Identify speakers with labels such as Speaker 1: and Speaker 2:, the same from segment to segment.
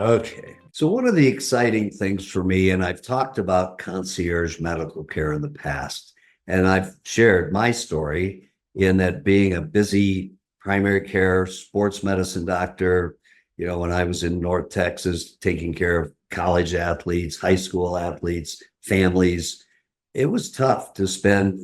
Speaker 1: Okay. So one of the exciting things for me, and I've talked about concierge medical care in the past, and I've shared my story in that being a busy primary care sports medicine doctor, when I was in North Texas taking care of college athletes, high school athletes, families, it was tough to spend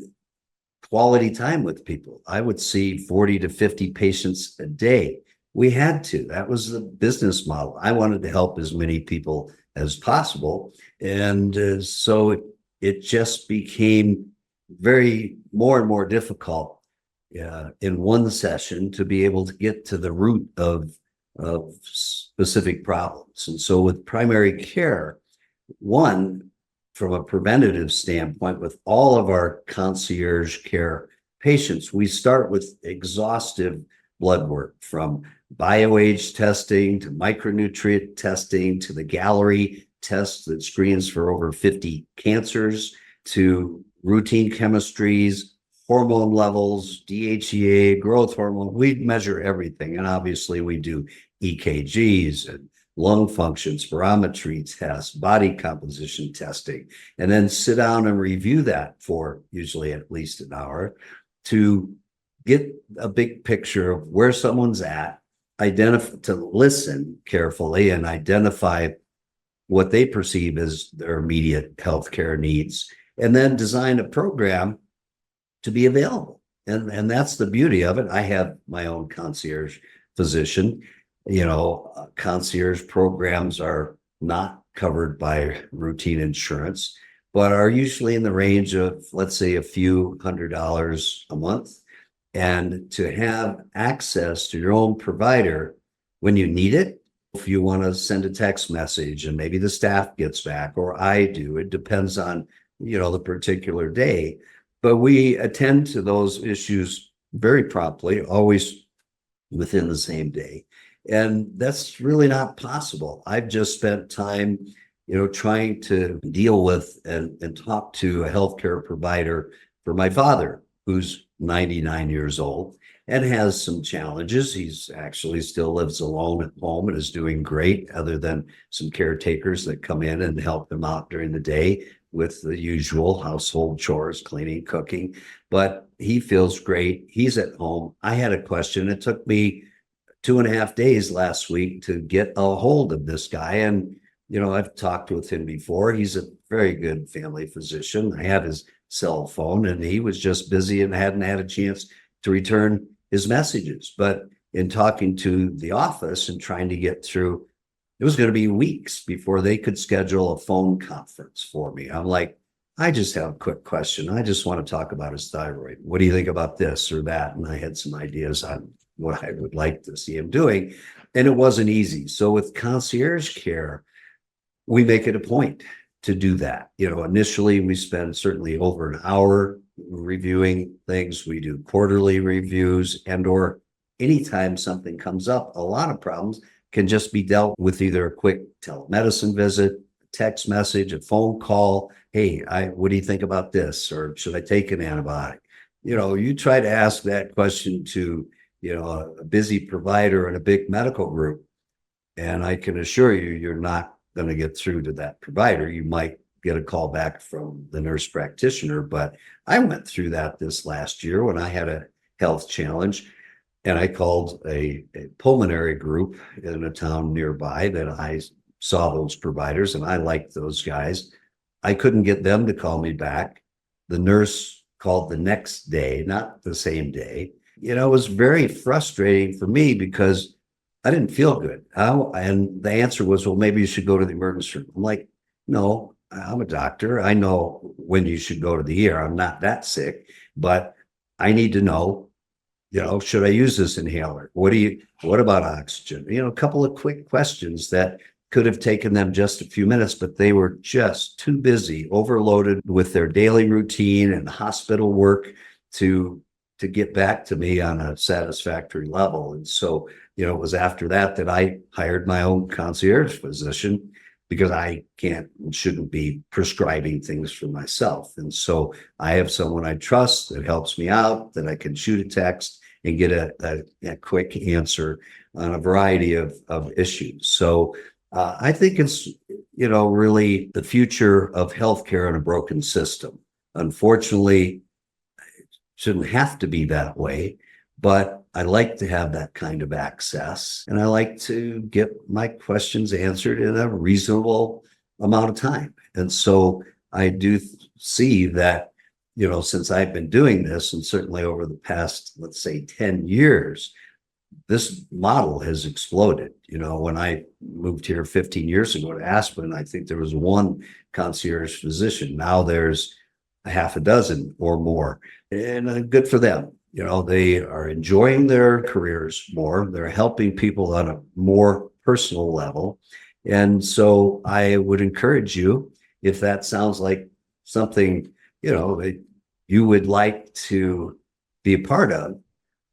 Speaker 1: quality time with people. I would see 40 to 50 patients a day. We had to. That was the business model. I wanted to help as many people as possible. And so it just became very more and more difficult in one session to be able to get to the root of specific problems. And so with primary care, one, from a preventative standpoint, with all of our concierge care patients, we start with exhaustive blood work, from bioage testing to micronutrient testing to the Gallery test that screens for over 50 cancers, to routine chemistries, hormone levels, DHEA, growth hormone. We measure everything. And obviously we do EKGs and lung function, spirometry tests, body composition testing, and then sit down and review that for usually at least an hour to get a big picture of where someone's at, to listen carefully and identify what they perceive as their immediate healthcare needs, and then design a program to be available. And that's the beauty of it. I have my own concierge physician. Concierge programs are not covered by routine insurance, but are usually in the range of, let's say, a few $100s a month. And to have access to your own provider when you need it, if you want to send a text message and maybe the staff gets back, or I do, it depends on, the particular day. But we attend to those issues very promptly, always within the same day. And that's really not possible. I've just spent time, trying to deal with and talk to a healthcare provider for my father, who's 99 years old and has some challenges. He's actually still lives alone at home and is doing great, other than some caretakers that come in and help him out during the day with the usual household chores, cleaning, cooking. But he feels great. He's at home. I had a question. It took me 2.5 days last week to get a hold of this guy. And, I've talked with him before. He's a very good family physician. I have his cell phone, and he was just busy and hadn't had a chance to return his messages. But in talking to the office and trying to get through, it was going to be weeks before they could schedule a phone conference for me. I'm like, I just have a quick question. I just want to talk about his thyroid. What do you think about this or that? And I had some ideas on what I would like to see him doing. And it wasn't easy. So with concierge care, we make it a point to do that. Initially we spend certainly over an hour reviewing things. We do quarterly reviews, or anytime something comes up. A lot of problems can just be dealt with either a quick telemedicine visit, a text message, a phone call. Hey, what do you think about this? Or should I take an antibiotic? You try to ask that question to, a busy provider in a big medical group, and I can assure you, you're not going to get through to that provider. You might get a call back from the nurse practitioner. But I went through that this last year when I had a health challenge, and I called a pulmonary group in a town nearby that I saw those providers, and I liked those guys. I couldn't get them to call me back. The nurse called the next day, not the same day. It was very frustrating for me because I didn't feel good. And the answer was, well, maybe you should go to the emergency room. I'm like, no, I'm a doctor. I know when you should go to the ER. I'm not that sick, but I need to know, should I use this inhaler? What about oxygen? A couple of quick questions that could have taken them just a few minutes, but they were just too busy, overloaded with their daily routine and hospital work to get back to me on a satisfactory level. And so, it was after that I hired my own concierge physician, because I can't and shouldn't be prescribing things for myself. And so I have someone I trust that helps me out, that I can shoot a text and get a quick answer on a variety of issues. So I think it's, really the future of healthcare in a broken system. Unfortunately, shouldn't have to be that way, but I like to have that kind of access. And I like to get my questions answered in a reasonable amount of time. And so I do see that, since I've been doing this, and certainly over the past, let's say, 10 years, this model has exploded. When I moved here 15 years ago to Aspen, I think there was one concierge physician. Now there's a half a dozen or more, and good for them. They are enjoying their careers more. They're helping people on a more personal level. And so I would encourage you, if that sounds like something, that you would like to be a part of,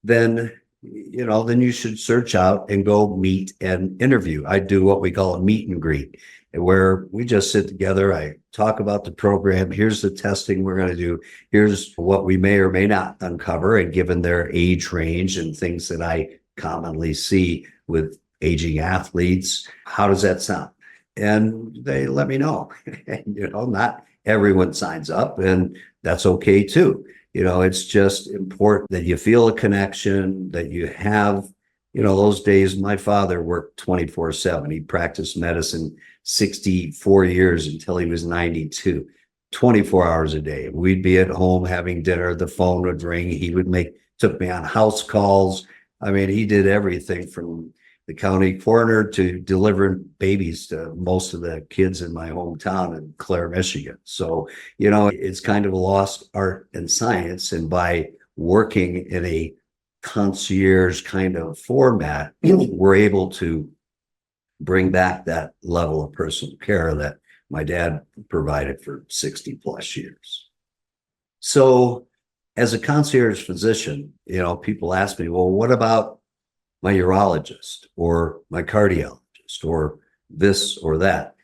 Speaker 1: then then you should search out and go meet and interview. I do what we call a meet and greet, where we just sit together. I talk about the program. Here's the testing we're going to do. Here's what we may or may not uncover. And given their age range and things that I commonly see with aging athletes, how does that sound? And they let me know. Not everyone signs up, and that's okay too. It's just important that you feel a connection, that you have, those days. My father worked 24/7. He practiced medicine 64 years until he was 92, 24 hours a day. We'd be at home having dinner. The phone would ring. He took me on house calls. I mean, he did everything from the county coroner to delivering babies to most of the kids in my hometown in Clare, Michigan. So, it's kind of a lost art and science. And by working in a concierge kind of format, we're able to bring back that level of personal care that my dad provided for 60 plus years. So as a concierge physician, people ask me, well, what about my urologist or my cardiologist or this or that?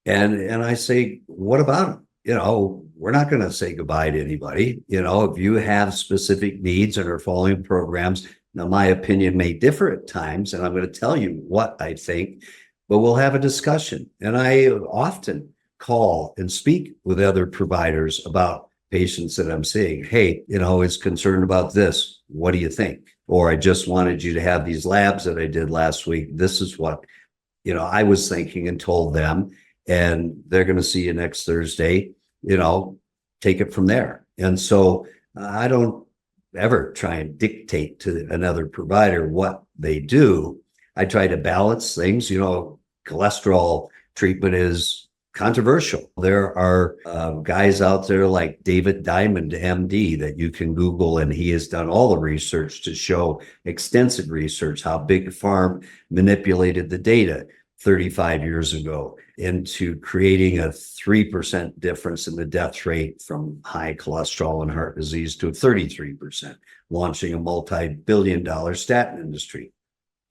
Speaker 1: And I say, what about them? We're not going to say goodbye to anybody. If you have specific needs and are following programs, now my opinion may differ at times, and I'm going to tell you what I think, but we'll have a discussion. And I often call and speak with other providers about patients that I'm seeing. Hey, is concerned about this. What do you think? Or I just wanted you to have these labs that I did last week. This is what, I was thinking, and told them, and they're going to see you next Thursday, take it from there. And so I don't ever try and dictate to another provider what they do. I try to balance things. Cholesterol treatment is controversial. There are guys out there like David Diamond, MD, that you can Google, and he has done all the research to show, extensive research, how Big Pharma manipulated the data 35 years ago into creating a 3% difference in the death rate from high cholesterol and heart disease to a 33%, launching a multi-billion-dollar statin industry.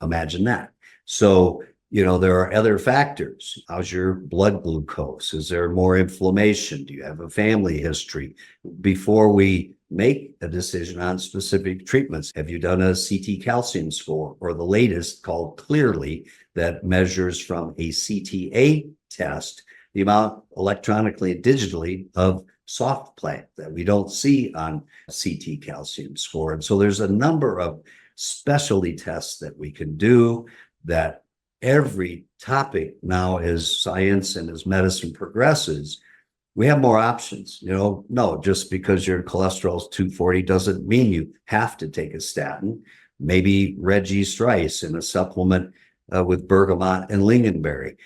Speaker 1: Imagine that. So, there are other factors. How's your blood glucose? Is there more inflammation? Do you have a family history? Before we make a decision on specific treatments, have you done a CT calcium score, or the latest called Clearly, that measures from a CTA test the amount electronically and digitally of soft plaque that we don't see on CT calcium score? And so there's a number of specialty tests that we can do. That every topic now, as science and as medicine progresses, we have more options. No, just because your cholesterol is 240 doesn't mean you have to take a statin. Maybe Reggie Strice in a supplement with bergamot and lingonberry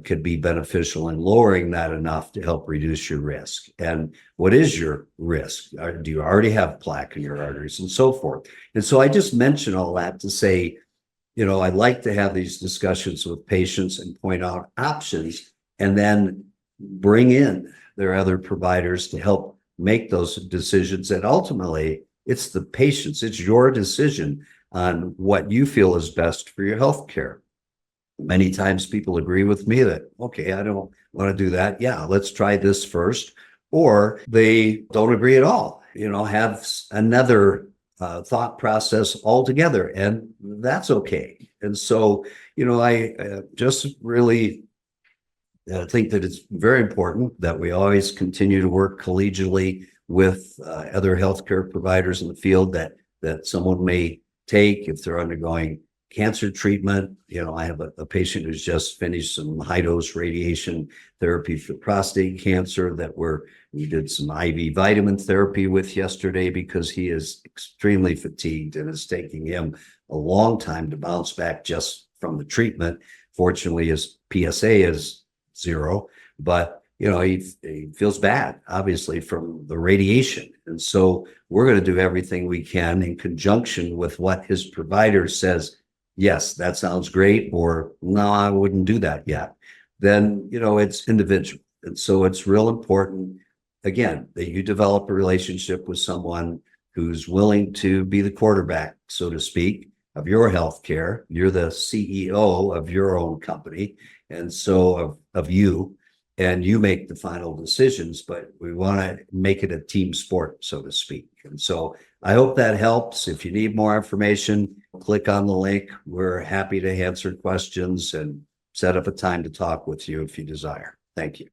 Speaker 1: could be beneficial in lowering that enough to help reduce your risk. And what is your risk? Do you already have plaque in your arteries, and so forth? And so I just mention all that to say, I like to have these discussions with patients and point out options, and then bring in their other providers to help make those decisions. And ultimately, it's the patients, it's your decision on what you feel is best for your health care. Many times people agree with me that, okay, I don't want to do that. Yeah, let's try this first. Or they don't agree at all, have another thought process altogether, and that's okay. And so, I just really I think that it's very important that we always continue to work collegially with other healthcare providers in the field that someone may take if they're undergoing cancer treatment. I have a patient who's just finished some high dose radiation therapy for prostate cancer that we did some IV vitamin therapy with yesterday because he is extremely fatigued and it's taking him a long time to bounce back just from the treatment. Fortunately, his PSA is zero, but he feels bad, obviously, from the radiation. And so we're going to do everything we can in conjunction with what his provider says. Yes, that sounds great, or no, I wouldn't do that yet. Then, it's individual. And so it's real important, again, that you develop a relationship with someone who's willing to be the quarterback, so to speak, of your healthcare. You're the CEO of your own company, and so of you, and you make the final decisions, but we want to make it a team sport, so to speak. And so I hope that helps. If you need more information, click on the link. We're happy to answer questions and set up a time to talk with you if you desire. Thank you.